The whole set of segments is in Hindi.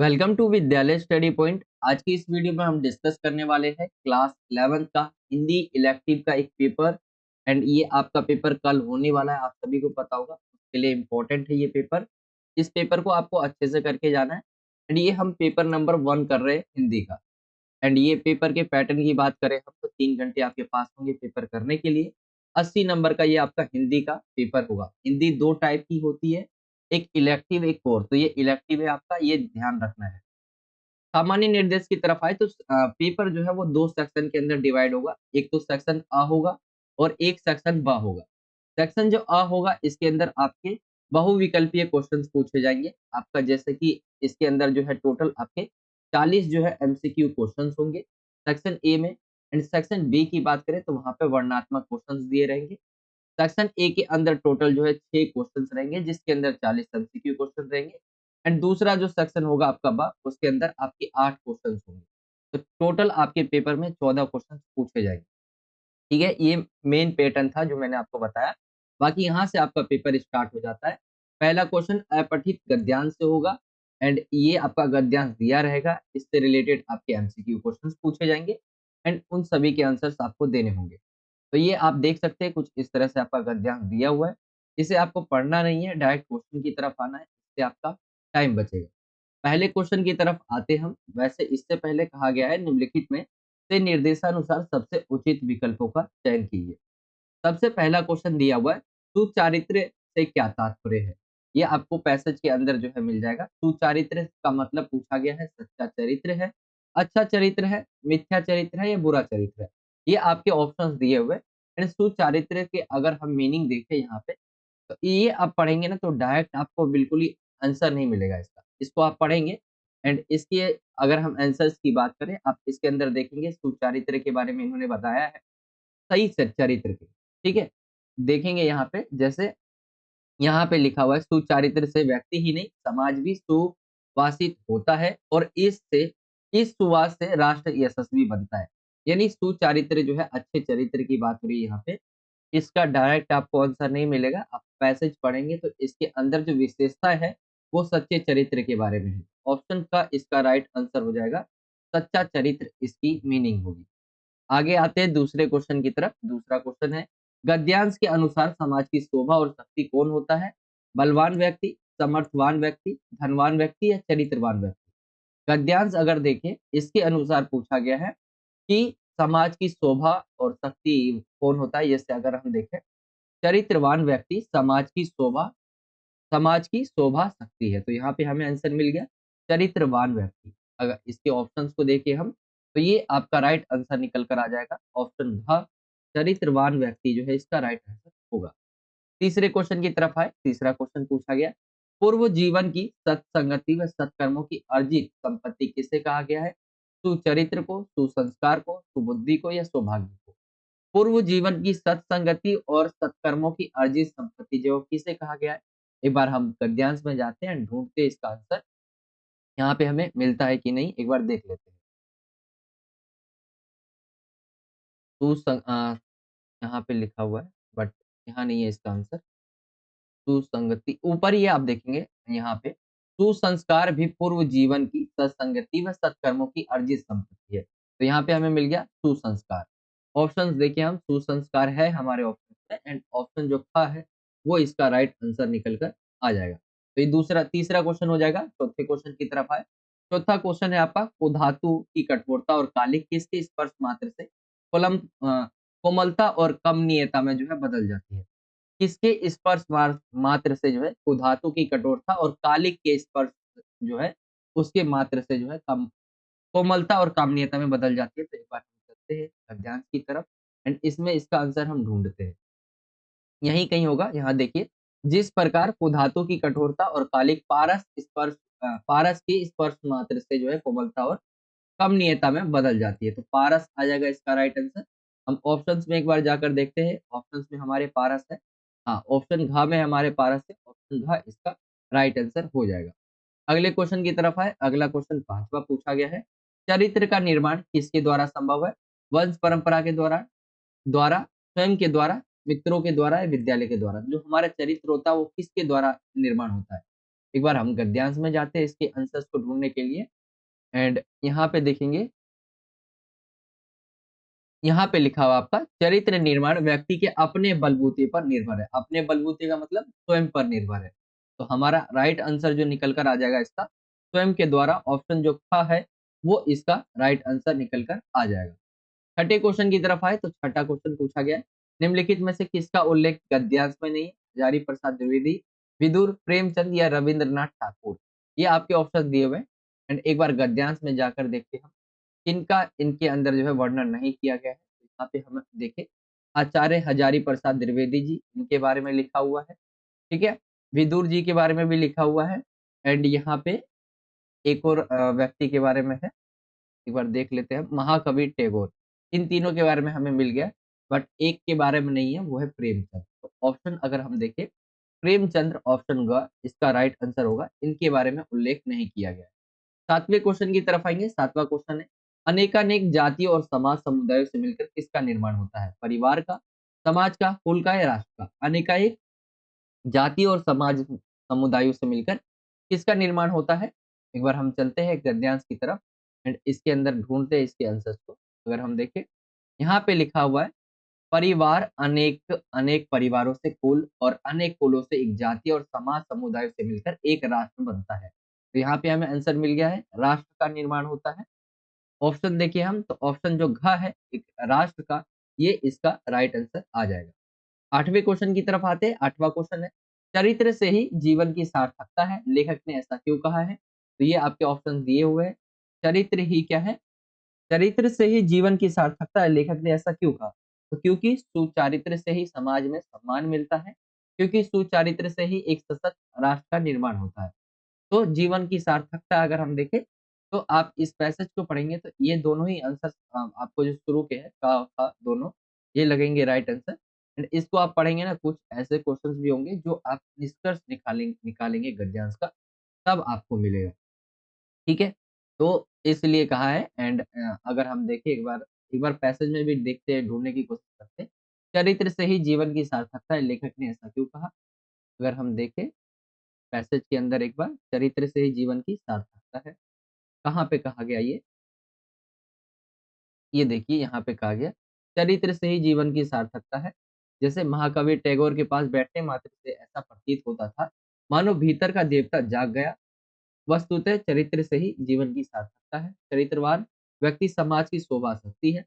वेलकम टू विद्यालय स्टडी पॉइंट। आज की इस वीडियो में हम डिस्कस करने वाले हैं क्लास 11th का हिंदी इलेक्टिव का एक पेपर। एंड ये आपका पेपर कल होने वाला है, आप सभी को पता होगा, उसके लिए इम्पोर्टेंट है ये पेपर। इस पेपर को आपको अच्छे से करके जाना है। एंड ये हम पेपर नंबर 1 कर रहे हैं हिंदी का। एंड ये पेपर के पैटर्न की बात करें हम तो 3 घंटे आपके पास होंगे पेपर करने के लिए। 80 नंबर का ये आपका हिंदी का पेपर होगा। हिंदी दो टाइप की होती है, एक इलेक्टिव एक कोर। तो ये इलेक्टिव है आपका, ये ध्यान रखना है। सामान्य निर्देश की तरफ आए तो पेपर जो है वो 2 सेक्शन के अंदर डिवाइड होगा। एक तो सेक्शन अ होगा और एक सेक्शन ब होगा। सेक्शन जो अ होगा इसके अंदर आपके बहुविकल्पीय क्वेश्चंस पूछे जाएँगे। आपका जैसे कि इसके अंदर जो है टोटल आपके 40 जो है एमसीक्यू क्वेश्चंस होंगे सेक्शन ए में। एंड सेक्शन बी की बात करें तो वहाँ पे वर्णनात्मक क्वेश्चंस दिए रहेंगे। सेक्शन ए के अंदर टोटल जो है 6 क्वेश्चंस रहेंगे जिसके अंदर 40 एमसीक्यू क्वेश्चन रहेंगे। एंड दूसरा जो सेक्शन होगा आपका बा उसके अंदर आपके 8 क्वेश्चंस होंगे। तो टोटल आपके पेपर में 14 क्वेश्चंस पूछे जाएंगे। ठीक है, ये मेन पैटर्न था जो मैंने आपको बताया। बाकी यहाँ से आपका पेपर स्टार्ट हो जाता है। पहला क्वेश्चन अपठित गद्यांश से होगा। एंड ये आपका गद्यांश दिया रहेगा, इससे रिलेटेड आपके एमसीक्यू क्वेश्चंस पूछे जाएंगे। एंड उन सभी के आंसर्स आपको देने होंगे। तो ये आप देख सकते हैं कुछ इस तरह से आपका गद्यांश दिया हुआ है। इसे आपको पढ़ना नहीं है, डायरेक्ट क्वेश्चन की तरफ आना है, इससे आपका टाइम बचेगा। पहले क्वेश्चन की तरफ आते हम। वैसे इससे पहले कहा गया है निम्नलिखित में से निर्देशानुसार सबसे उचित विकल्पों का चयन कीजिए। सबसे पहला क्वेश्चन दिया हुआ है, सुचारित्र से क्या तात्पर्य है? ये आपको पैसेज के अंदर जो है मिल जाएगा। सुचारित्र का मतलब पूछा गया है सच्चा चरित्र है, अच्छा चरित्र है, मिथ्या चरित्र है या बुरा चरित्र है। ये आपके ऑप्शंस दिए हुए हैं। एंड सुचारित्र के अगर हम मीनिंग देखें यहाँ पे तो ये आप पढ़ेंगे ना तो डायरेक्ट आपको बिल्कुल ही आंसर नहीं मिलेगा इसका। इसको आप पढ़ेंगे एंड इसके अगर हम आंसर्स की बात करें, आप इसके अंदर देखेंगे सुचारित्र के बारे में इन्होंने बताया है, सही चरित्र के। ठीक है? देखेंगे यहाँ पे जैसे यहाँ पे लिखा हुआ है सुचारित्र से व्यक्ति ही नहीं समाज भी सुवासित होता है और इससे इस सुवास से राष्ट्र यशस्वी बनता है। यानी सुचारित्र जो है अच्छे चरित्र की बात हो रही है यहाँ पे। इसका डायरेक्ट आपको आंसर नहीं मिलेगा। आप पैसेज पढ़ेंगे तो इसके अंदर जो विशेषता है वो सच्चे चरित्र के बारे में है। ऑप्शन का इसका राइट आंसर हो जाएगा सच्चा चरित्र, इसकी मीनिंग होगी। आगे आते हैं दूसरे क्वेश्चन की तरफ। दूसरा क्वेश्चन है, गद्यांश के अनुसार समाज की शोभा और शक्ति कौन होता है? बलवान व्यक्ति, समर्थवान व्यक्ति, धनवान व्यक्ति या चरित्रवान व्यक्ति? गद्यांश अगर देखें इसके अनुसार पूछा गया है कि समाज की शोभा और शक्ति कौन होता है। जैसे अगर हम देखें चरित्रवान व्यक्ति समाज की शोभा शक्ति है। तो यहाँ पे हमें आंसर मिल गया चरित्रवान व्यक्ति। अगर इसके ऑप्शंस को देखें हम तो ये आपका राइट आंसर निकल कर आ जाएगा ऑप्शन भ, चरित्रवान व्यक्ति जो है इसका राइट आंसर होगा। तीसरे क्वेश्चन की तरफ आए। तीसरा क्वेश्चन पूछा गया, पूर्व जीवन की सत्संगति व सत्कर्मों की अर्जित संपत्ति किसे कहा गया है? सुचरित्र को, सुसंस्कार को, सुबुद्धि को या सौभाग्य को? पूर्व जीवन की सत्संगति और सत्कर्मों की अर्जित संपत्ति जो किसे कहा गया है? एक बार हम गद्यांश में जाते हैं, ढूंढते हैं इसका आंसर। यहाँ पे हमें मिलता है कि नहीं एक बार देख लेते हैं। यहाँ पे लिखा हुआ है बट यहाँ नहीं है इसका आंसर। सुसंगति ऊपर ही आप देखेंगे यहाँ पे, सुसंस्कार भी पूर्व जीवन की सत्संगति व सत्कर्मों की अर्जित संपत्ति है। तो यहाँ पे हमें मिल गया सुसंस्कार। ऑप्शंस देखिए हम, सुसंस्कार है हमारे ऑप्शन में एंड ऑप्शन जो ख है वो इसका राइट आंसर निकल कर आ जाएगा। तो ये दूसरा तीसरा क्वेश्चन हो जाएगा। चौथे क्वेश्चन की तरफ आए। चौथा क्वेश्चन है आपका, कुधातु की कठोरता और कालिक किसके स्पर्श मात्र से कोमलता और कमनीयता में जो है बदल जाती है? किसके स्पर्श मात्र से जो है कुधातु की कठोरता और कालिक के स्पर्श जो है उसके मात्र से जो है कम कोमलता और कामनीयता में बदल जाती है। तो एक बार हम चलते हैं गद्यांश की तरफ एंड इसमें इसका आंसर हम ढूंढते हैं। यहीं कहीं होगा। यहाँ देखिए, जिस प्रकार कुधातु की कठोरता और कालिक पारस की स्पर्श मात्र से जो है कोमलता और कमनीयता में बदल जाती है। तो पारस आ जाएगा इसका राइट आंसर। हम ऑप्शंस में एक बार जाकर देखते हैं। ऑप्शंस में हमारे पारस है। हाँ, ऑप्शन घ में हमारे पारस है। ऑप्शन घ इसका राइट आंसर हो जाएगा। अगले क्वेश्चन की तरफ आए। अगला क्वेश्चन पांचवा पूछा गया है, चरित्र का निर्माण किसके द्वारा संभव है? वंश परंपरा के द्वारा द्वारा स्वयं के द्वारा, मित्रों के द्वारा या विद्यालय के द्वारा? जो हमारा चरित्र होता है वो किसके द्वारा निर्माण होता है? एक बार हम गद्यांश में जाते हैं इसके आंसर्स को ढूँढने के लिए एंड यहाँ पे देखेंगे, यहाँ पे लिखा हुआ आपका चरित्र निर्माण व्यक्ति के अपने बलबूते पर निर्भर है। अपने बलबूते का मतलब स्वयं पर निर्भर है। तो हमारा राइट आंसर जो निकल कर आ जाएगा इसका स्वयं के द्वारा, ऑप्शन जो ख है वो इसका राइट आंसर निकल कर आ जाएगा। छठे क्वेश्चन की तरफ आए तो छठा क्वेश्चन पूछा गया है, निम्नलिखित में से किसका उल्लेख गद्यांश में नहीं है? हजारी प्रसाद द्विवेदी, विदुर, प्रेमचंद या रविंद्रनाथ ठाकुर। ये आपके ऑप्शन दिए हुए हैं एंड एक बार गद्यांश में जाकर देखते हैं किनका इनके अंदर जो है वर्णन नहीं किया गया है। तो यहाँ पे हम देखें आचार्य हजारी प्रसाद द्विवेदी जी, इनके बारे में लिखा हुआ है, ठीक है। विदुर जी के बारे में भी लिखा हुआ है एंड यहाँ पे एक और व्यक्ति के बारे में है, एक बार देख लेते हैं, महाकवि टैगोर। इन तीनों के बारे में हमें मिल गया, बट एक के बारे में नहीं है, वो है प्रेमचंद। तो ऑप्शन अगर हम देखें प्रेमचंद्र, ऑप्शन ग इसका राइट आंसर होगा, इनके बारे में उल्लेख नहीं किया गया है। सातवें क्वेश्चन की तरफ आएंगे। सातवां क्वेश्चन है, अनेकानेक जातियों और समाज समुदायों से मिलकर किसका निर्माण होता है? परिवार का, समाज का, कुल का या राष्ट्र का? अनेकानेक जाति और समाज समुदायों से मिलकर किसका निर्माण होता है? एक बार हम चलते हैं गद्यांश की तरफ एंड इसके अंदर ढूंढते हैं इसके आंसर्स को। अगर हम देखें यहाँ पे लिखा हुआ है परिवार अनेक अनेक परिवारों से कुल और अनेक कुलों से एक जाति और समाज समुदायों से मिलकर एक राष्ट्र बनता है। तो यहाँ पे हमें आंसर मिल गया है, राष्ट्र का निर्माण होता है। ऑप्शन देखिए हम तो ऑप्शन जो घ है एक राष्ट्र का, ये इसका राइट आंसर आ जाएगा। आठवें क्वेश्चन की तरफ आते हैं। आठवां क्वेश्चन है, चरित्र से ही जीवन की सार्थकता है, लेखक ने ऐसा क्यों कहा है? तो ये आपके ऑप्शन दिए हुए हैं, चरित्र ही क्या है? चरित्र से ही जीवन की सार्थकता है, लेखक ने ऐसा क्यों कहा? तो क्योंकि सुचारित्र से ही समाज में सम्मान मिलता है, क्योंकि सुचारित्र से ही एक सशक्त राष्ट्र का निर्माण होता है। तो जीवन की सार्थकता अगर हम देखें, तो आप इस पैसेज को पढ़ेंगे तो ये दोनों ही आंसर आपको जो शुरू के हैं का, दोनों ये लगेंगे राइट आंसर एंड इसको आप पढ़ेंगे ना, कुछ ऐसे क्वेश्चंस भी होंगे जो आप निष्कर्ष निकालेंगे गद्यांश का, तब आपको मिलेगा, ठीक है। तो इसलिए कहा है एंड अगर हम देखें एक बार पैसेज में भी देखते हैं, ढूंढने की कोशिश करते हैं, चरित्र से ही जीवन की सार्थकता है, लेखक ने ऐसा क्यों कहा? अगर हम देखें पैसेज के अंदर एक बार, चरित्र से ही जीवन की सार्थकता है, कहाँ पे कहा गया ये देखिए यहाँ पे कहा गया, चरित्र से ही जीवन की सार्थकता है। जैसे महाकवि टैगोर के पास बैठने मात्र से ऐसा प्रतीत होता था, मानो भीतर का देवता जाग गया। वस्तुतः चरित्र से ही जीवन की सार्थकता है। चरित्रवान व्यक्ति समाज की शोभा शक्ति है।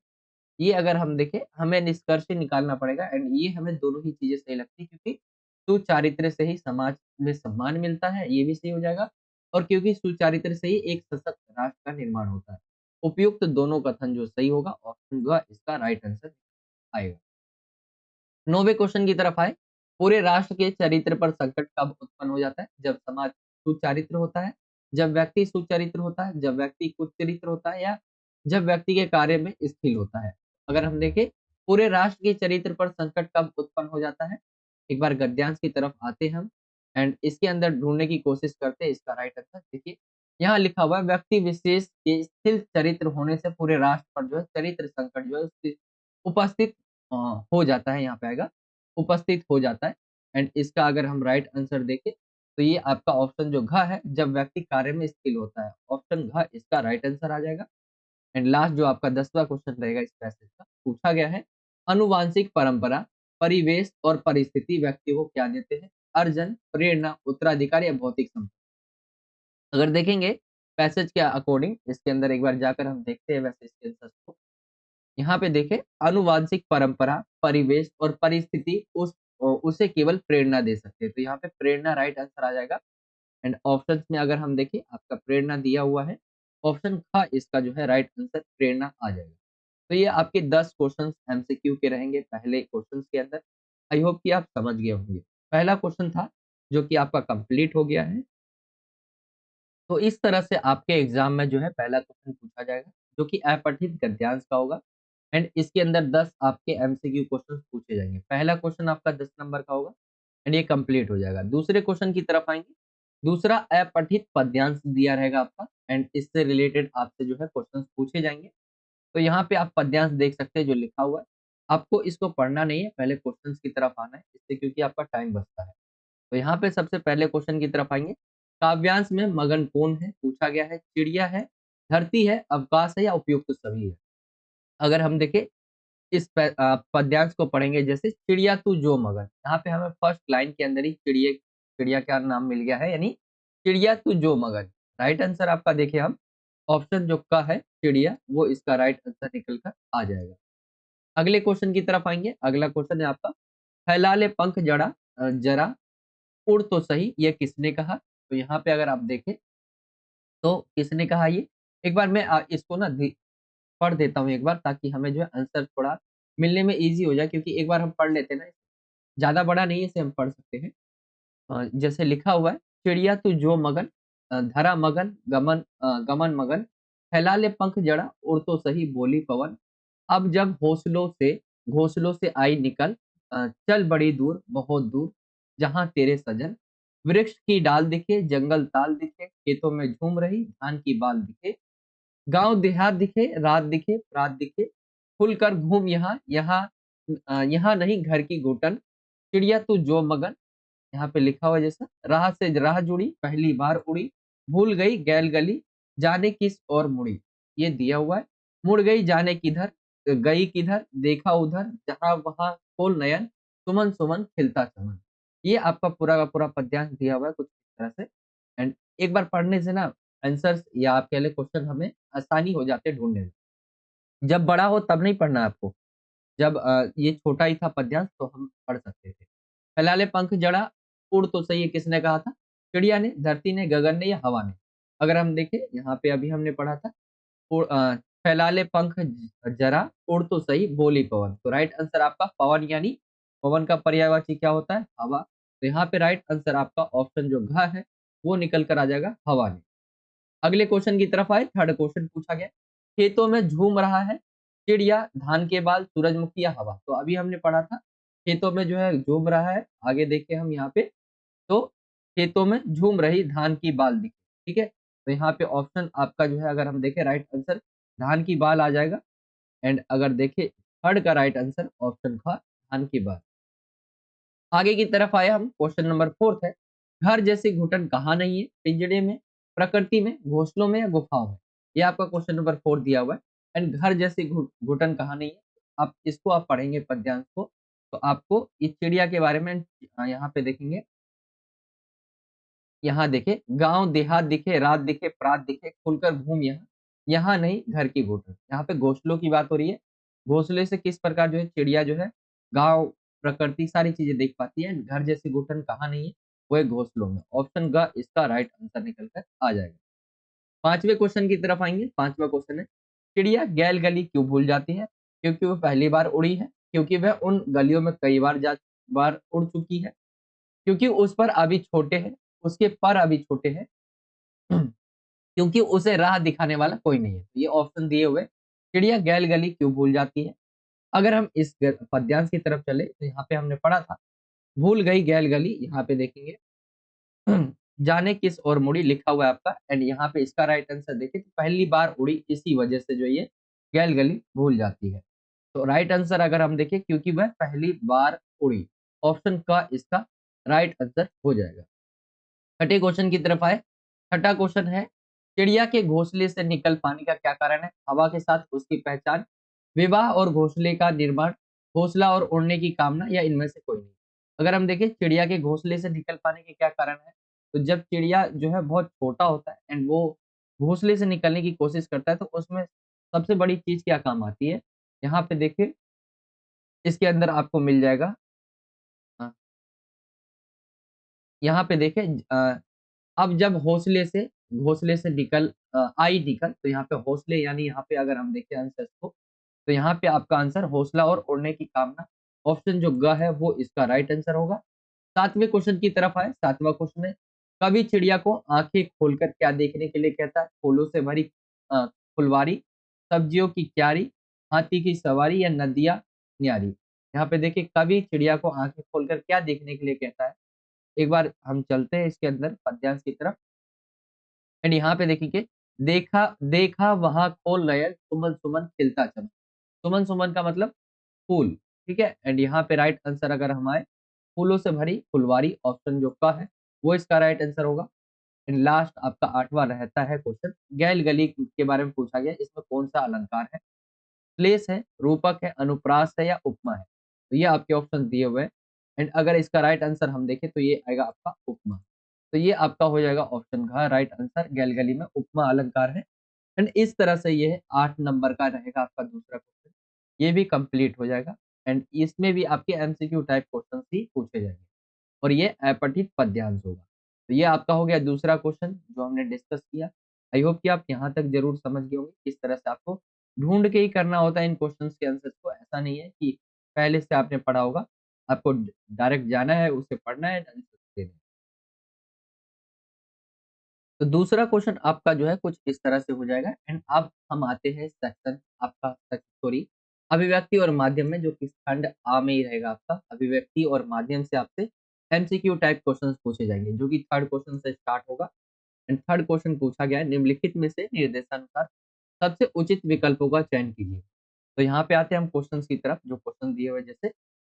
ये अगर हम देखें, हमें निष्कर्ष ही निकालना पड़ेगा एंड ये हमें दोनों ही चीज़ें सही लगती है, क्योंकि सुचारित्र से ही समाज में सम्मान मिलता है, ये भी सही हो जाएगा और क्योंकि सुचारित्र से ही एक सशक्त राष्ट्र का निर्माण होता है। उपयुक्त दोनों कथन जो सही होगा, ऑप्शन ग इसका राइट आंसर आएगा। 9वें क्वेश्चन की तरफ आए, पूरे राष्ट्र के चरित्र पर संकट कब उत्पन्न हो जाता है? जब समाज सुचारित्र होता है, जब व्यक्ति सुचरित्र होता है, जब व्यक्ति कुचरित्र होता है या जब व्यक्ति के कार्य में स्थिर होता है। अगर हम देखें पूरे राष्ट्र के चरित्र पर संकट कब उत्पन्न हो जाता है, एक बार गद्यांश की तरफ आते हैं हम एंड इसके अंदर ढूंढने की कोशिश करते हैं इसका राइट आंसर। देखिए यहाँ लिखा हुआ है व्यक्ति विशेष के स्थिर चरित्र होने से पूरे राष्ट्र पर जो है चरित्र संकट जो है उपस्थित अ, हो जाता है, यहाँ पे आएगा उपस्थित हो जाता है एंड इसका अगर हम राइट आंसर देखें तो ये आपका ऑप्शन जो घ है, जब व्यक्ति कार्य में स्किल होता है, ऑप्शन घ इसका राइट आंसर आ जाएगा। एंड लास्ट जो आपका 10वां क्वेश्चन रहेगा इस पैसेज का, पूछा गया है अनुवांशिक परंपरा, परिवेश और परिस्थिति व्यक्ति को क्या देते हैं? अर्जन, प्रेरणा, उत्तराधिकार या भौतिक संपत्ति। अगर देखेंगे पैसेज के अकॉर्डिंग इसके अंदर एक बार जाकर हम देखते हैं वैसे इसके आंसर को। यहाँ पे देखें आनुवांशिक परंपरा, परिवेश और परिस्थिति उसे केवल प्रेरणा दे सकते हैं। तो यहाँ पे प्रेरणा राइट आंसर आ जाएगा एंड ऑप्शंस में अगर हम देखें आपका प्रेरणा दिया हुआ है, ऑप्शन ख इसका जो है राइट आंसर प्रेरणा आ जाएगा। तो ये आपके 10 क्वेश्चंस एमसीक्यू के रहेंगे पहले क्वेश्चंस के अंदर। आई होप कि आप समझ गए होंगे। पहला क्वेश्चन था जो कि आपका कंप्लीट हो गया है। तो इस तरह से आपके एग्जाम में जो है पहला क्वेश्चन पूछा जाएगा, जो कि अपठित गद्यांश का होगा एंड इसके अंदर 10 आपके एमसीक्यू क्वेश्चन पूछे जाएंगे। पहला क्वेश्चन आपका 10 नंबर का होगा एंड ये कंप्लीट हो जाएगा। दूसरे क्वेश्चन की तरफ आएंगे। दूसरा अपठित पद्यांश दिया रहेगा आपका एंड इससे रिलेटेड आपसे जो है क्वेश्चन पूछे जाएंगे। तो यहाँ पे आप पद्यांश देख सकते हैं जो लिखा हुआ है। आपको इसको पढ़ना नहीं है, पहले क्वेश्चंस की तरफ आना है इससे, क्योंकि आपका टाइम बचता है। तो यहाँ पे सबसे पहले क्वेश्चन की तरफ आएंगे। काव्यांश में मगन कौन है पूछा गया है, चिड़िया है, धरती है, अवकाश है या उपयुक्त सभी है। अगर हम देखें इस पद्यांश को पढ़ेंगे, जैसे चिड़िया तू जो मगन, यहाँ पे हमें फर्स्ट लाइन के अंदर ही चिड़िया चिड़िया का नाम मिल गया है, यानी चिड़िया तू जो मगन। राइट आंसर आपका देखिए हम ऑप्शन जो का है चिड़िया, वो इसका राइट आंसर निकल कर आ जाएगा। अगले क्वेश्चन की तरफ आएंगे। अगला क्वेश्चन है आपका, फैला ले पंख जरा उड़ तो सही, ये किसने कहा। तो यहाँ पे अगर आप देखें तो किसने कहा ये, एक बार मैं इसको ना पढ़ देता हूँ एक बार, ताकि हमें जो है आंसर थोड़ा मिलने में ईज़ी हो जाए, क्योंकि एक बार हम पढ़ लेते हैं ना, ज़्यादा बड़ा नहीं है, इसे हम पढ़ सकते हैं। जैसे लिखा हुआ है, चिड़िया तू जो मगन, धरा मगन, गमन मगन, फैला ले पंख जड़ा, उड़ तो सही बोली पवन, अब जब घोंसलों से आई निकल, चल बड़ी दूर, बहुत दूर, जहाँ तेरे सजन, वृक्ष की डाल दिखे, जंगल ताल दिखे, खेतों में झूम रही धान की बाल दिखे, गाँव देहात दिखे, रात दिखे, प्रात दिखे, खुलकर घूम यहाँ नहीं घर की घुटन, चिड़िया तू जो मगन, यहाँ पे लिखा हुआ है जैसा, राह से राह जुड़ी, पहली बार उड़ी, भूल गई गैल गली, जाने किस ओर मुड़ी। ये दिया हुआ है, मुड़ गई जाने किधर, गई किधर, देखा उधर, जहाँ वहाँ खोल नयन, सुमन सुमन खिलता चमन। ये आपका पूरा का पूरा पद्यांश दिया हुआ है कुछ इस तरह से। एंड एक बार पढ़ने से ना आंसर्स या आप कह लें क्वेश्चन हमें आसानी हो जाते हैं ढूँढने में। जब बड़ा हो तब नहीं पढ़ना है आपको। जब ये छोटा ही था पद्यांश तो हम पढ़ सकते थे। फैलाले पंख जड़ा, उड़ तो सही है किसने कहा था? चिड़िया ने, धरती ने, गगन ने या हवा ने? अगर हम देखें यहाँ पे अभी हमने पढ़ा था फैलाले पंख जरा उड़ तो सही बोली पवन। तो राइट आंसर आपका पवन, यानी पवन का पर्यायवाची क्या होता है? हवा। तो यहाँ पे राइट आंसर आपका ऑप्शन जो घ है वो निकल कर आ जाएगा हवा ने। अगले क्वेश्चन की तरफ आए, थर्ड क्वेश्चन पूछा गया, खेतों में झूम रहा है चिड़िया, धान के बाल, सूरजमुखी या हवा। तो अभी हमने पढ़ा था खेतों में जो है झूम रहा है, आगे देखें हम यहाँ पे, तो खेतों में झूम रही धान की बाल दिखे। ठीक है, तो यहाँ पे ऑप्शन आपका जो है अगर हम देखें राइट आंसर धान की बाल आ जाएगा। एंड अगर देखें थर्ड का राइट आंसर ऑप्शन था धान की बाल। आगे की तरफ आए हम, क्वेश्चन नंबर फोर्थ है, घर जैसी घुटन कहाँ नहीं है? पिंजड़े में, प्रकृति में, घोंसलों में या गुफाओं में? ये आपका क्वेश्चन नंबर 4 दिया हुआ है। एंड घर जैसी घुटन कहाँ नहीं है? आप इसको आप पढ़ेंगे पद्यांश को, तो आपको इस चिड़िया के बारे में यहाँ पे देखेंगे। यहाँ देखे, गांव देहात दिखे, रात दिखे, प्रात दिखे, खुलकर घूम यहाँ नहीं घर की घुटन। यहाँ पे घोंसलों की बात हो रही है। घोंसले से किस प्रकार जो है चिड़िया जो है गांव, प्रकृति सारी चीजें देख पाती है। घर जैसी घुटन कहाँ नहीं है? वो है घोंसलों में। ऑप्शन ग इसका राइट आंसर निकल कर आ जाएगा। पांचवें क्वेश्चन की तरफ आएंगे। पांचवा क्वेश्चन है, चिड़िया गैल गली क्यों भूल जाती है? क्योंकि वो पहली बार उड़ी है, क्योंकि वह उन गलियों में कई बार उड़ चुकी है, क्योंकि उस पर अभी छोटे हैं, उसके पर अभी छोटे हैं, क्योंकि उसे राह दिखाने वाला कोई नहीं है। ये ऑप्शन दिए हुए चिड़िया गैल गली क्यों भूल जाती है। अगर हम इस पद्यांश की तरफ चले तो यहाँ पे हमने पढ़ा था भूल गई गैल गली, यहाँ पे देखेंगे जाने किस ओर मुड़ी लिखा हुआ है आपका। एंड यहाँ पे इसका राइट आंसर देखिए, तो पहली बार उड़ी इसी वजह से जो ये गैल गली भूल जाती है। तो राइट आंसर अगर हम देखें क्योंकि वह पहली बार उड़ी, ऑप्शन का इसका राइट आंसर हो जाएगा। छठे क्वेश्चन की तरफ आए। छठा क्वेश्चन है, चिड़िया के घोंसले से निकल पाने का क्या कारण है? हवा के साथ उसकी पहचान, विवाह और घोंसले का निर्माण, घोंसला और उड़ने की कामना या इनमें से कोई नहीं। अगर हम देखें चिड़िया के घोंसले से निकल पाने के क्या कारण है, तो जब चिड़िया जो है बहुत छोटा होता है एंड वो घोंसले से निकलने की कोशिश करता है, तो उसमें सबसे बड़ी चीज क्या काम आती है? यहाँ पे देखिए इसके अंदर आपको मिल जाएगा। अ, यहाँ पे देखें अब जब घोंसले से आई निकल, तो यहाँ पे हौसले, यानी यहाँ पे अगर हम देखें आंसर को, तो यहाँ पे आपका आंसर हौसला और उड़ने की कामना, ऑप्शन जो ग है वो इसका राइट आंसर होगा। सातवें क्वेश्चन की तरफ आए। सातवां क्वेश्चन है, कवि चिड़िया को आंखें खोलकर क्या देखने के लिए कहता है? फूलों से भरी फुलवारी, सब्जियों की क्यारी, हाथी की सवारी या नदियां न्यारी। यहाँ पे देखिए कवि चिड़िया को आंखें खोलकर क्या देखने के लिए कहता है। एक बार हम चलते हैं इसके अंदर पद्यांश की तरफ। एंड यहाँ पे देखिए, देखा देखा वहां खोल नयन, सुमन सुमन खिलता चमन। सुमन सुमन का मतलब फूल। ठीक है, एंड यहाँ पे राइट आंसर अगर हम आए, फूलों से भरी फुलवारी, ऑप्शन जो का है वो इसका राइट आंसर होगा। एंड लास्ट आपका 8वां रहता है क्वेश्चन, गैल गली के बारे में पूछा गया, इसमें कौन सा अलंकार है? श्लेष है, रूपक है, अनुप्रास है या उपमा है? तो ये आपके ऑप्शन दिए हुए हैं एंड अगर इसका राइट आंसर हम देखें तो ये आएगा आपका उपमा। तो ये आपका हो जाएगा ऑप्शन का राइट आंसर, गैलगली में उपमा अलंकार है। एंड इस तरह से ये 8 नंबर का रहेगा आपका दूसरा क्वेश्चन। ये भी कंप्लीट हो जाएगा एंड इसमें भी आपके एमसीक्यू टाइप क्वेश्चंस ही पूछे जाएंगे और ये अपठित पद्यांश होगा। तो ये आपका हो गया दूसरा क्वेश्चन जो हमने डिस्कस किया। आई होप कि आप यहाँ तक जरूर समझ गए होंगे किस तरह से आपको ढूंढ के ही करना होता है इन क्वेश्चंस के आंसर्स को। ऐसा नहीं है कि पहले से आपने पढ़ा होगा, आपको डायरेक्ट जाना है, उसे पढ़ना है, आंसर देना है। तो दूसरा क्वेश्चन आपका जो है कुछ इस तरह से हो जाएगा एंड अब हम आते हैं सेक्शन आपका सॉरी अभिव्यक्ति और माध्यम में, जो कि खंड आ में ही रहेगा आपका। अभिव्यक्ति और माध्यम से आपसे एमसीक्यू टाइप क्वेश्चंस पूछे जाएंगे, जो कि थर्ड क्वेश्चन से स्टार्ट होगा। एंड थर्ड क्वेश्चन पूछा गया है, निम्नलिखित में से निर्देशानुसार सबसे उचित विकल्पों का चयन कीजिए। तो यहाँ पे आते हैं हम क्वेश्चन की तरफ, जो क्वेश्चन दिए हुए जैसे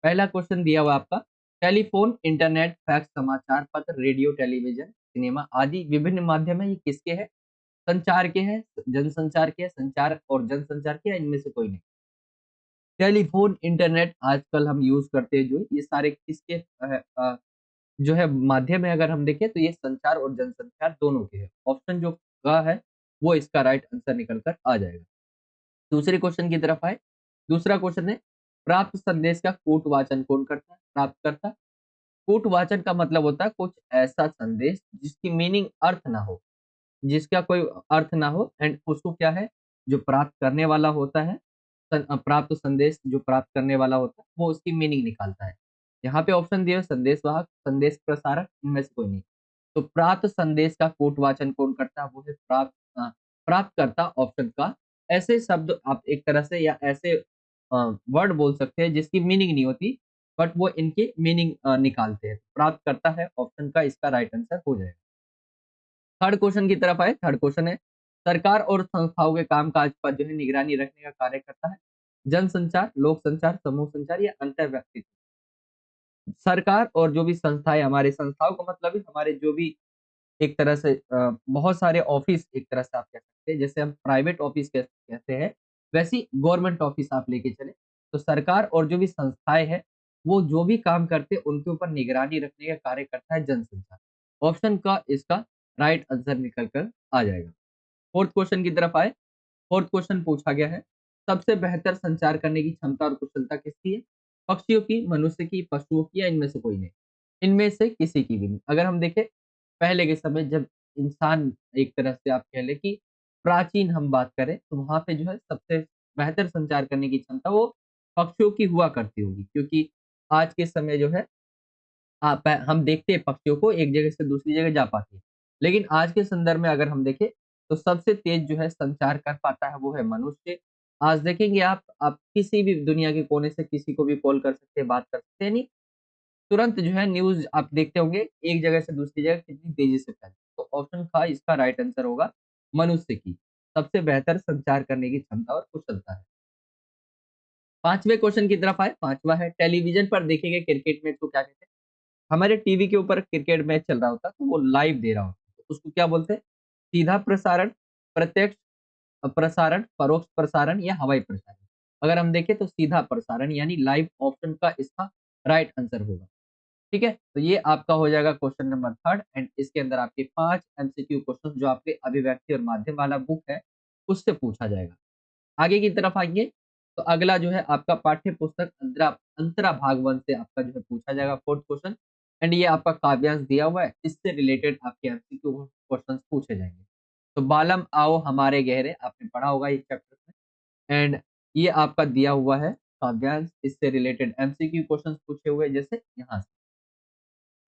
पहला क्वेश्चन दिया हुआ आपका, टेलीफोन, इंटरनेट, फैक्स, समाचार पत्र, रेडियो, टेलीविजन, सिनेमा आदि विभिन्न माध्यम है, ये किसके हैं? संचार के हैं, जनसंचार के हैं, संचार और जनसंचार के हैं, इनमें से कोई नहीं। टेलीफोन, इंटरनेट आजकल हम यूज करते हैं जो, ये सारे किसके जो है माध्यम है? अगर हम देखें तो ये संचार और जनसंचार दोनों के हैं। ऑप्शन जो का है वो इसका राइट आंसर निकल कर आ जाएगा। दूसरे क्वेश्चन की तरफ आए। दूसरा क्वेश्चन है, प्राप्त संदेश का कूटवाचन कौन करता है? प्राप्त करता। कूटवाचन का मतलब होता है कुछ ऐसा संदेश जिसकी मीनिंग अर्थ ना हो, जिसका कोई अर्थ ना हो एंड उसको क्या है, जो प्राप्त करने वाला होता है, प्राप्त संदेश जो प्राप्त करने वाला होता है वो उसकी मीनिंग निकालता है। यहाँ पे ऑप्शन दिए संदेशवाहक, संदेश प्रसारक, इनमें से कोई नहीं। तो प्राप्त संदेश का कूटवाचन कौन करता है? वो है प्राप्तकर्ता ऑप्शन का। ऐसे शब्द आप एक तरह से या ऐसे वर्ड बोल सकते हैं जिसकी मीनिंग नहीं होती, बट वो इनकी मीनिंग निकालते हैं। प्राप्त करता है ऑप्शन का इसका राइट आंसर हो जाएगा। थर्ड क्वेश्चन की तरफ आए। थर्ड क्वेश्चन है, सरकार और संस्थाओं के कामकाज पर जो है निगरानी रखने का कार्य करता है जनसंचार, लोक संचार, समूह संचार या अंतर व्यक्तित्व। सरकार और जो भी संस्थाएं, हमारे संस्थाओं का मतलब है हमारे जो भी एक तरह से बहुत सारे ऑफिस, एक तरह से आप कह सकते हैं जैसे हम प्राइवेट ऑफिस कहते हैं, वैसी गवर्नमेंट ऑफिस आप लेके चले। तो सरकार और जो भी संस्थाएं हैं वो जो भी काम करते हैं उनके ऊपर निगरानी रखने का कार्य करता है जनसंचार। ऑप्शन का इसका राइट आंसर निकल कर आ जाएगा। फोर्थ क्वेश्चन की तरफ आए। फोर्थ क्वेश्चन पूछा गया है, सबसे बेहतर संचार करने की क्षमता और कुशलता किसकी है? पक्षियों की, मनुष्य की, पशुओं की या इनमें से कोई नहीं? इनमें से किसी की भी नहीं। अगर हम देखें पहले के समय जब इंसान, एक तरह से आप कह लें कि प्राचीन हम बात करें, तो वहां पे जो है सबसे बेहतर संचार करने की क्षमता वो पक्षियों की हुआ करती होगी, क्योंकि आज के समय जो है हम देखते हैं पक्षियों को एक जगह से दूसरी जगह जा पाती है। लेकिन आज के संदर्भ में अगर हम देखें तो सबसे तेज जो है संचार कर पाता है वो है मनुष्य। आज देखेंगे आप किसी भी दुनिया के कोने से किसी को भी कॉल कर सकते हैं, बात कर सकते हैं, नहीं तुरंत जो है न्यूज़ आप देखते होंगे एक जगह से दूसरी जगह कितनी तेज़ी से फैलती है। तो ऑप्शन का इसका राइट आंसर होगा मनुष्य की सबसे बेहतर संचार करने की क्षमता और कुशलता है। 5वें क्वेश्चन की तरफ आए। 5वां है, टेलीविज़न पर देखे गए क्रिकेट मैच को क्या कहते हैं? हमारे टीवी के ऊपर क्रिकेट मैच चल रहा होता है तो वो लाइव दे रहा होता है, तो उसको क्या बोलते हैं? सीधा प्रसारण, प्रत्यक्ष प्रसारण, परोक्ष प्रसारण या हवाई प्रसारण। अगर हम देखें तो सीधा प्रसारण यानी लाइव ऑप्शन का इसका राइट आंसर होगा। ठीक है? तो ये आपका हो जाएगा क्वेश्चन नंबर थर्ड एंड इसके अंदर आपके 5 एमसीक्यू क्वेश्चन जो आपके अभिव्यक्ति और माध्यम वाला बुक है, उससे पूछा जाएगा। आगे की तरफ आएँगे, तो अगला जो है आपका पाठ्य पुस्तक अंतरा अंतरा भाग 1 से आपका जो है पूछा जाएगा फोर्थ क्वेश्चन एंड ये आपका काव्यांश दिया हुआ है, इससे रिलेटेड आपके एमसीक्यू क्वेश्चंस पूछे जाएँगे। तो बालम आओ हमारे गहरे आपने पढ़ा होगा इस चैप्टर में एंड ये आपका दिया हुआ है काव्यांश, इससे रिलेटेड एमसीक्यू क्वेश्चंस पूछे हुए जैसे यहाँ से।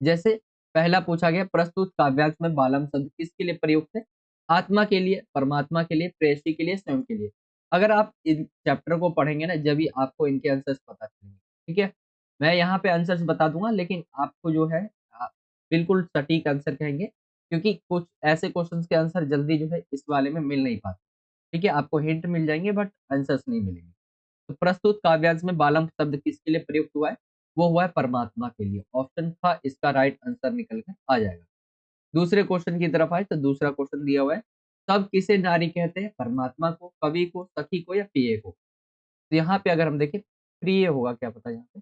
जैसे पहला पूछा गया, प्रस्तुत काव्यांश में बालम शब्द किसके लिए प्रयुक्त है? आत्मा के लिए, परमात्मा के लिए, प्रेयसी के लिए, स्वयं के लिए। अगर आप इन चैप्टर को पढ़ेंगे ना जब भी आपको इनके आंसर्स पता चलेंगे। ठीक है? मैं यहाँ पे आंसर्स बता दूंगा लेकिन आपको जो है बिल्कुल सटीक आंसर कहेंगे, क्योंकि कुछ ऐसे क्वेश्चंस के आंसर जल्दी जो है इस वाले में मिल नहीं पाते। ठीक है? आपको हिंट मिल जाएंगे बट आंसर्स नहीं मिलेंगे। तो प्रस्तुत काव्यांश में बालम शब्द किसके लिए प्रयुक्त हुआ है? वो हुआ है परमात्मा के लिए। ऑप्शन था इसका राइट आंसर निकल कर आ जाएगा। दूसरे क्वेश्चन की तरफ आए तो दूसरा क्वेश्चन दिया हुआ है, सब किसे नारी कहते हैं? परमात्मा को, कवि को, सखी को या प्रिय को? तो यहाँ पे अगर हम देखें प्रिय होगा, क्या पता यहाँ पे।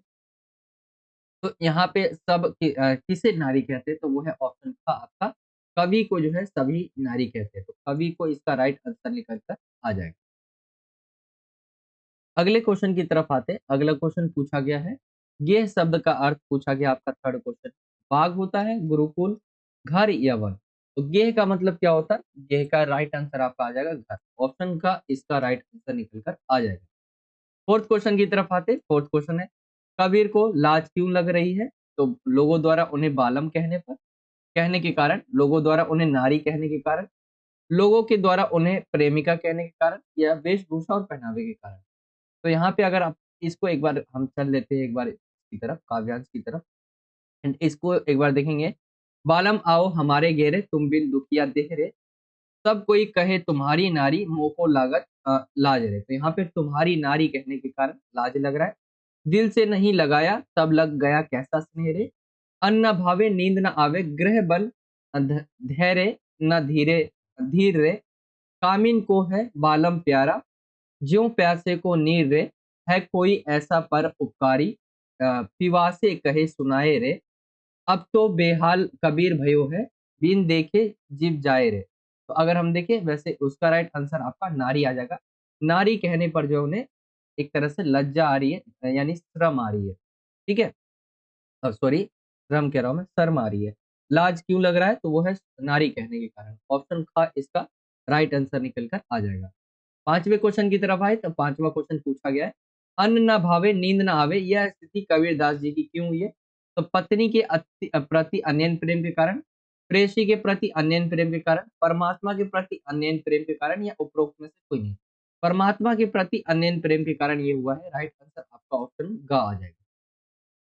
तो यहाँ पे किसे नारी कहते हैं? तो वो है ऑप्शन का आपका, कवि को जो है सभी नारी कहते हैं। तो कवि को इसका राइट आंसर निकल कर आ जाएगा। अगले क्वेश्चन की तरफ आते हैं। अगला क्वेश्चन पूछा गया है, गेह शब्द का अर्थ पूछा गया आपका थर्ड क्वेश्चन। बाग होता है, गुरुकुल, घर या वन? तो गेह का मतलब क्या होता है? गेह का राइट आंसर आपका आ जाएगा घर। ऑप्शन का इसका राइट आंसर निकल कर आ जाएगा। फोर्थ क्वेश्चन की तरफ आते। फोर्थ क्वेश्चन है, कबीर को लाज क्यों लग रही है? तो लोगों द्वारा उन्हें बालम कहने के कारण, लोगों द्वारा उन्हें नारी कहने के कारण, लोगों के द्वारा उन्हें प्रेमिका कहने के कारण, या वेशभूषा और पहनावे के कारण? तो यहाँ पे अगर आप इसको एक बार हम चल लेते हैं एक बार इसकी तरफ, काव्यांश की तरफ, एंड इसको एक बार देखेंगे। बालम आओ हमारे घेरे, तुम बिन दुखिया देहरे, सब कोई कहे तुम्हारी नारी, मोह को लागत लाज रे। तो यहाँ पे तुम्हारी नारी कहने के कारण लाज लग रहा है। दिल से नहीं लगाया तब लग गया कैसा स्नेह रे, अन्न न भावे नींद न आवे, गृह बल धैर्य न धीरे धीर रे, कामिन को है बालम प्यारा, ज्यों प्यासे को नीर रे, है कोई ऐसा पर उपकारी, पिवासे कहे सुनाए रे, अब तो बेहाल कबीर भयो है, बिन देखे जीव जाए रे। तो अगर हम देखें वैसे उसका राइट आंसर आपका नारी आ जाएगा। नारी कहने पर जो उन्हें एक तरह से लज्जा आ रही है, यानी शर्म आ रही है। ठीक है, सॉरी, श्रम कह रहा हूँ मैं, शर्म आ रही है। लाज क्यों लग रहा है? तो वो है नारी कहने के कारण। ऑप्शन का इसका राइट आंसर निकल कर आ जाएगा। पांचवें क्वेश्चन की तरफ आए तो पांचवा क्वेश्चन पूछा गया है, अन्न न भावे नींद न आवे, यह स्थिति कबीरदास जी की क्यों हुई है? तो पत्नी के प्रति अन्यन प्रेम के कारण, प्रेयसी के प्रति अन्यन प्रेम के कारण, परमात्मा के प्रति अन्यन प्रेम के कारण, या उपरोक्त में से कोई नहीं। परमात्मा के प्रति अन्यन प्रेम के कारण ये हुआ है। राइट आंसर आपका ऑप्शन ग आ जाएगा।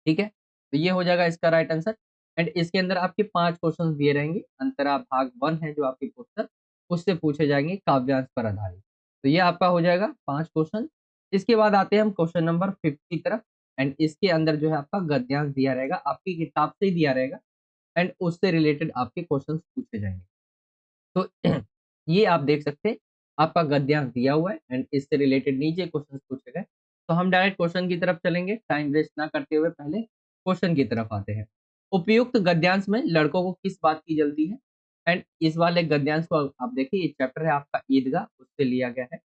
ठीक है, तो ये हो जाएगा इसका राइट आंसर। एंड इसके अंदर आपके 5 क्वेश्चंस दिए रहेंगे। अंतरा भाग 1 है जो आपके क्वेश्चन, उससे पूछे जाएंगे काव्यांश पर आधारित। तो ये आपका हो जाएगा 5 क्वेश्चन। इसके बाद आते हैं हम क्वेश्चन नंबर 5 की तरफ। एंड इसके अंदर जो है आपका गद्यांश दिया रहेगा, आपकी किताब से ही दिया रहेगा, एंड उससे रिलेटेड आपके क्वेश्चंस पूछे जाएंगे। तो ये आप देख सकते हैं, आपका गद्यांश दिया हुआ है एंड इससे रिलेटेड नीचे क्वेश्चन पूछे गए। तो हम डायरेक्ट क्वेश्चन की तरफ चलेंगे, टाइम वेस्ट ना करते हुए पहले क्वेश्चन की तरफ आते हैं। उपयुक्त गद्यांश में लड़कों को किस बात की जल्दी है? एंड इस वाले गद्यांश को आप देखिए, ये चैप्टर है आपका ईदगाह, उससे लिया गया है।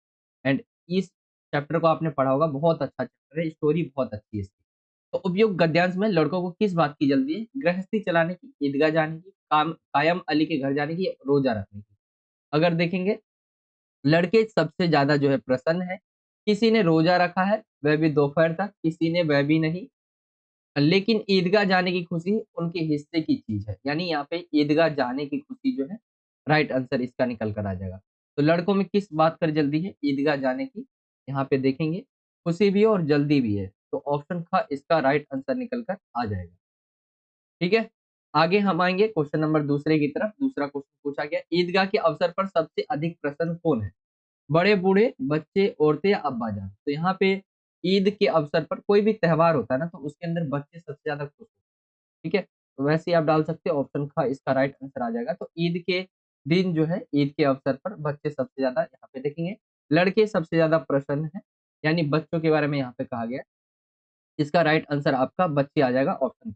एंड इस चैप्टर को आपने पढ़ा होगा, बहुत अच्छा चैप्टर है, स्टोरी बहुत अच्छी है इसकी। तो उपयुक्त गद्यांश में लड़कों को किस बात की जल्दी है? गृहस्थी चलाने की, ईदगाह जाने की, कायम अली के घर जाने की, रोजा रखने की? अगर देखेंगे, लड़के सबसे ज्यादा जो है प्रसन्न है। किसी ने रोजा रखा है, वह भी दोपहर तक, किसी ने वह भी नहीं। लेकिन ईदगाह जाने की खुशी उनके हिस्से की चीज है, यानी यहाँ पे ईदगाह जाने की खुशी जो है, राइट आंसर इसका निकल कर आ जाएगा। तो लड़कों में किस बात कर जल्दी है? ईदगाह जाने की। यहाँ पे देखेंगे, खुशी भी है और जल्दी भी है। तो ऑप्शन का इसका राइट आंसर निकल कर आ जाएगा। ठीक है, आगे हम आएंगे क्वेश्चन नंबर दूसरे की तरफ। दूसरा क्वेश्चन पूछा गया, ईदगाह के अवसर पर सबसे अधिक प्रसन्न कौन है? बड़े बूढ़े, बच्चे, औरतें या अब्बाजान? तो यहाँ पे ईद के अवसर पर कोई भी त्योहार होता है ना, तो उसके अंदर बच्चे सबसे ज्यादा खुश होते हैं। ठीक है, तो वैसे ही आप डाल सकते हो, ऑप्शन का इसका राइट आंसर आ जाएगा। तो ईद के दिन जो है, ईद के अवसर पर बच्चे सबसे ज्यादा, यहाँ पे देखेंगे लड़के सबसे ज्यादा प्रसन्न है, यानी बच्चों के बारे में यहाँ पे कहा गया है। इसका राइट आंसर आपका बच्चे आ जाएगा, ऑप्शन।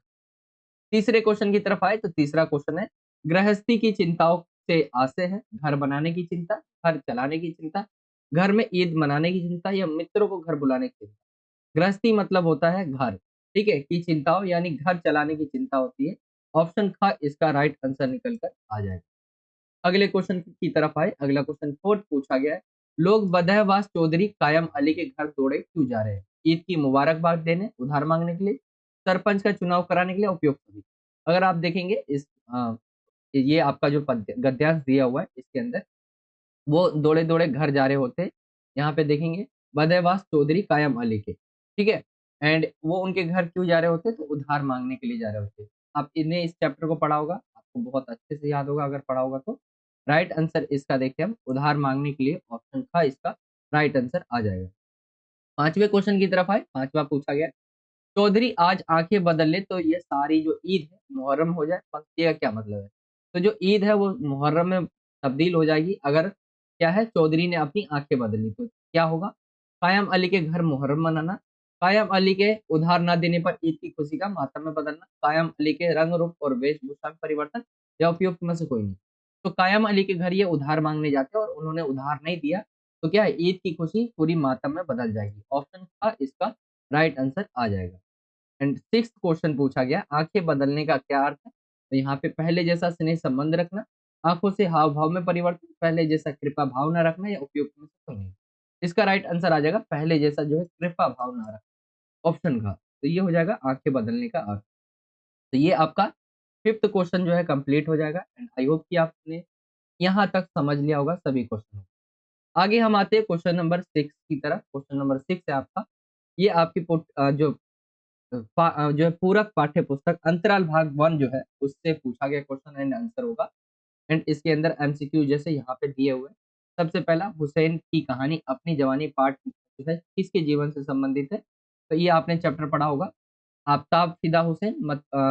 तीसरे क्वेश्चन की तरफ आए तो तीसरा क्वेश्चन है, गृहस्थी की चिंताओं से आसे है, घर बनाने की चिंता, घर चलाने की चिंता, घर में ईद मनाने की चिंता, या मित्रों को घर बुलाने की चिंता? गृहस्थी मतलब होता है घर, ठीक है, की चिंताओं यानी घर चलाने की चिंता होती है। ऑप्शन ख इसका राइट आंसर निकल कर आ जाएगा। अगले क्वेश्चन की तरफ आए। अगला क्वेश्चन फोर्थ पूछा गया है, लोग बदहवास चौधरी कायम अली के घर दौड़े क्यों जा रहे हैं? ईद की मुबारकबाद देने, उधार मांगने के लिए, सरपंच का चुनाव कराने के लिए, उपयुक्त सभी? अगर आप देखेंगे ये आपका जो गद्यांश दिया हुआ है, इसके अंदर वो दौड़े दौड़े घर जा रहे होते। यहाँ पे देखेंगे बदहवास चौधरी कायम अली के, ठीक है, एंड वो उनके घर क्यों जा रहे होते? तो उधार मांगने के लिए जा रहे होते। आप इन्हें इस चैप्टर को पढ़ा होगा, आपको बहुत अच्छे से याद होगा अगर पढ़ा होगा तो। राइट आंसर इसका देखिए, हम उधार मांगने के लिए, ऑप्शन का इसका राइट आंसर आ जाएगा। पांचवें क्वेश्चन की तरफ आए। पांचवा पूछा गया, चौधरी आज आंखें बदल ले तो ये सारी जो ईद है मुहर्रम हो जाए, बस ये का क्या मतलब है? तो जो ईद है वो मुहर्रम में तब्दील हो जाएगी अगर क्या है चौधरी ने अपनी आंखें बदली। तो क्या होगा? कायम अली के घर मुहर्रम मनाना, कायम अली के उधार ना देने पर ईद की खुशी का मातम में बदलना, कायम अली के रंग रूप और वेशभूषा में परिवर्तन, या उपयुक्त में से कोई नहीं। तो कायम अली के घर ये उधार मांगने जाते हैं और उन्होंने उधार नहीं दिया, तो क्या है ईद की खुशी पूरी मातम में बदल जाएगी। ऑप्शन का इसका राइट आंसर आ जाएगा। एंड सिक्स्थ क्वेश्चन पूछा गया, आंखें बदलने का क्या अर्थ है? तो यहाँ पे पहले जैसा स्नेह संबंध रखना, आंखों से हाव भाव में परिवर्तन, पहले जैसा कृपा भाव न रखना, या उपयुक्त में से कोई नहीं। इसका राइट आंसर आ जाएगा पहले जैसा जो है कृपा भाव ना रखना, ऑप्शन का। तो ये हो जाएगा आंखें बदलने का अर्थ। तो ये आपका फिफ्थ क्वेश्चन जो है कंप्लीट हो जाएगा। एंड आई होप कि आपने यहाँ तक समझ लिया होगा सभी क्वेश्चन। आगे हम आते हैं क्वेश्चन नंबर 6 की तरफ। क्वेश्चन नंबर 6 है आपका, ये आपकी जो जो है पूरक पाठ्य पुस्तक अंतराल भाग 1 जो है उससे पूछा गया क्वेश्चन एंड आंसर होगा। एंड इसके अंदर एमसीक्यू जैसे यहाँ पे दिए हुए हैं। सबसे पहला, हुसैन की कहानी अपनी जवानी पाठ जो है किसके जीवन से संबंधित है? तो ये आपने चैप्टर पढ़ा होगा। आफताब फिदा हुसैन,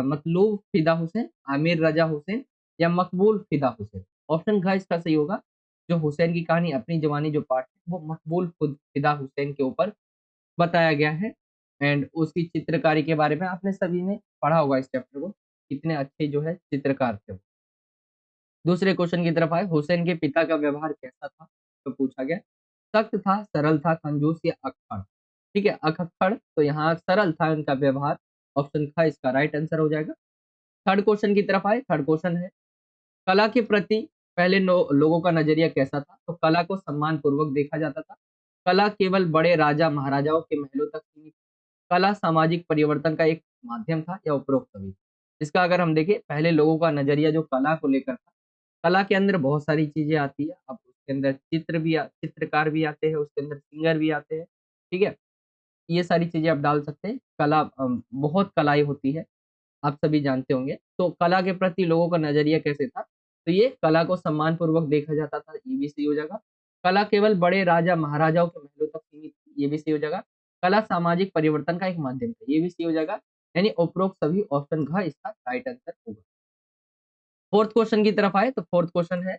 मतलूब फिदा हुसैन, आमिर रजा हुसैन, या मकबूल फिदा हुसैन। ऑप्शन घ इसका सही होगा। जो हुसैन की कहानी अपनी जवानी जो पाठ है वो मकबूल फिदा हुसैन के ऊपर बताया गया है। एंड उसकी चित्रकारी के बारे में आपने सभी ने पढ़ा होगा इस चैप्टर को, कितने अच्छे जो है चित्रकार थे वो। दूसरे क्वेश्चन की तरफ आए, हुसैन के पिता का व्यवहार कैसा था? तो पूछा गया सख्त था, सरल था, कंजूस, या अक्खड़। ठीक है, अक्खड़, तो यहाँ सरल था इनका व्यवहार। ऑप्शन था इसका राइट आंसर हो जाएगा। थर्ड क्वेश्चन की तरफ आए, थर्ड क्वेश्चन है कला के प्रति पहले लोगों का नजरिया कैसा था? तो कला को सम्मान पूर्वक देखा जाता था, कला केवल बड़े राजा महाराजाओं के महलों तक सीमित, कला सामाजिक परिवर्तन का एक माध्यम था, या उपरोक्त सभी। इसका अगर हम देखें पहले लोगों का नजरिया जो कला को लेकर था, कला के अंदर बहुत सारी चीजें आती है। अब उसके अंदर चित्रकार भी आते हैं, उसके अंदर सिंगर भी आते हैं। ठीक है, ये सारी चीजें आप डाल सकते हैं। कला बहुत कलाएं होती है, आप सभी जानते होंगे। तो कला के प्रति लोगों का नजरिया कैसे था? तो ये कला को सम्मान पूर्वक देखा जाता था, ये भी सही हो जाएगा। कला केवल बड़े राजा महाराजाओं के महलों तक सीमित थी, ये भी सही हो जाएगा। कला सामाजिक परिवर्तन का एक माध्यम था, ये भी सही हो जाएगा। यानी उपरोक्त सभी ऑप्शन घ इसका राइट आंसर होगा। फोर्थ क्वेश्चन की तरफ आए, तो फोर्थ क्वेश्चन है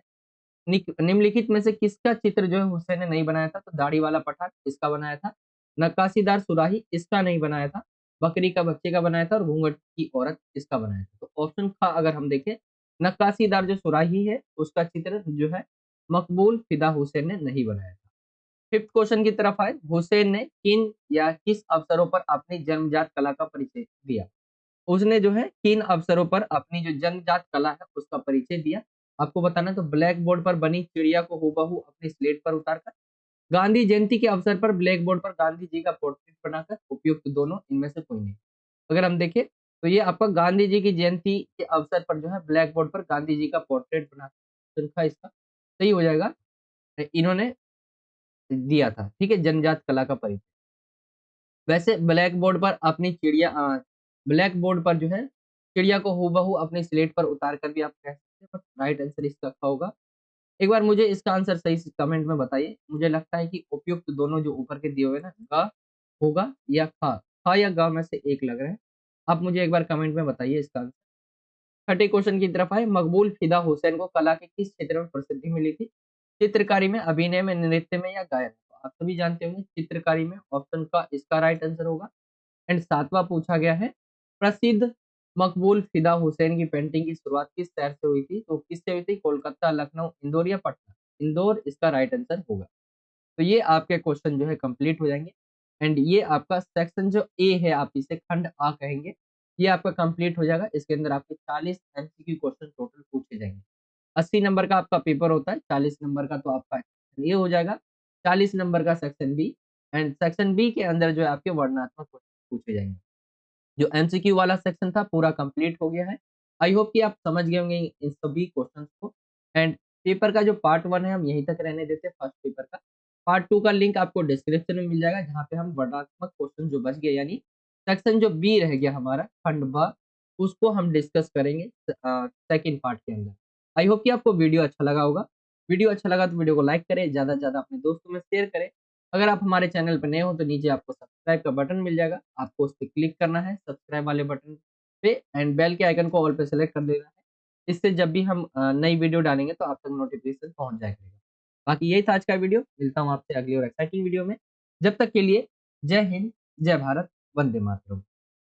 निम्नलिखित में से किसका चित्र जो है हुसैन ने नहीं बनाया था? तो दाढ़ी वाला पठान इसका बनाया था, नक्काशीदार सुराही इसका नहीं बनाया था, बकरी का बच्चे का बनाया था, और घूंघट की औरत इसका बनाया था। तो ऑप्शन का अगर हम देखें, नक्काशीदार जो सुराही है उसका चित्र जो है मकबूल फिदा हुसैन ने नहीं बनाया था। फिफ्थ क्वेश्चन की तरफ आए, हुसैन ने किन या किस अवसरों पर अपनी जन्मजात कला का परिचय दिया? उसने जो है किन अवसरों पर अपनी जो जन्मजात कला है उसका परिचय दिया? आपको बताना है। तो ब्लैक बोर्ड पर बनी चिड़िया को हूबहू अपनी स्लेट पर उतारकर, गांधी जयंती के अवसर पर ब्लैक बोर्ड पर गांधी जी का पोर्ट्रेट बनाकर, उपयुक्त दोनों इनमें से कोई नहीं। अगर हम देखें तो ये आपका गांधी जी की जयंती के अवसर पर जो है ब्लैक बोर्ड पर गांधी जी का पोर्ट्रेट बनाकर इनका इसका सही हो जाएगा। इन्होंने दिया था। ठीक है, जन्मजात कला का परिचय। वैसे ब्लैक बोर्ड पर जो है चिड़िया को हूबहू अपनी स्लेट पर उतार कर भी आप कह सकते हैं, बट राइट आंसर इसका क्या होगा? एक बार मुझे इसका आंसर सही से कमेंट में बताइए। मुझे लगता है कि उपयुक्त दोनों जो ऊपर के दिए हुए ना, ग होगा या ख या ग में से एक लग रहा है। आप मुझे एक बार कमेंट में बताइए इसका आंसर। छठे क्वेश्चन की तरफ आए, मकबूल फिदा हुसैन को कला के किस क्षेत्र में प्रसिद्धि मिली थी? चित्रकारी में, अभिनय में, नृत्य में, या गायन? तो आप सभी जानते होंगे चित्रकारी में, ऑप्शन का इसका राइट आंसर होगा। एंड सातवां पूछा गया है, प्रसिद्ध मकबूल फिदा हुसैन की पेंटिंग की शुरुआत किस शहर से हुई थी? तो किससे हुई थी? कोलकाता, लखनऊ, इंदौर, या पटना? इंदौर इसका राइट आंसर होगा। तो ये आपके क्वेश्चन जो है कंप्लीट हो जाएंगे। एंड ये आपका सेक्शन जो ए है, आप इसे खंड आ कहेंगे, ये आपका कंप्लीट हो जाएगा। इसके अंदर आपके 40 एमसीक्यू क्वेश्चन टोटल पूछे जाएंगे। 80 नंबर का आपका पेपर होता है, 40 नंबर का तो आपका ये हो जाएगा, 40 नंबर का section B. And section B के अंदर जो है आपके वर्णनात्मक क्वेश्चन पूछे जाएंगे। जो एमसीक्यू वाला सेक्शन था पूरा कंप्लीट हो गया है। आई होप कि आप समझ गए होंगे इन सभी क्वेश्चंस को। एंड पेपर का जो पार्ट 1 है हम यहीं तक रहने देते हैं फर्स्ट पेपर का। पार्ट 2 का लिंक आपको डिस्क्रिप्शन में मिल जाएगा, जहाँ पे हम वर्णनात्मक क्वेश्चन जो बच गए, यानी सेक्शन जो बी रह गया हमारा खंड ब, उसको हम डिस्कस करेंगे सेकेंड पार्ट के अंदर। आई होप कि आपको वीडियो अच्छा लगा होगा। वीडियो अच्छा लगा तो वीडियो को लाइक करें, ज्यादा से ज्यादा अपने दोस्तों में शेयर करें। अगर आप हमारे चैनल पर नए हो तो नीचे आपको सब्सक्राइब का बटन मिल जाएगा, आपको उस पर क्लिक करना है सब्सक्राइब वाले बटन पे, एंड बेल के आइकन को ऑल पे सेलेक्ट कर देना है। इससे जब भी हम नई वीडियो डालेंगे तो आप तक नोटिफिकेशन पहुंच जाया करेगा। बाकी यही था आज का वीडियो, मिलता हूँ आपसे अगली और एक्साइटिंग वीडियो में। जब तक के लिए जय हिंद, जय भारत, वंदे मातरम।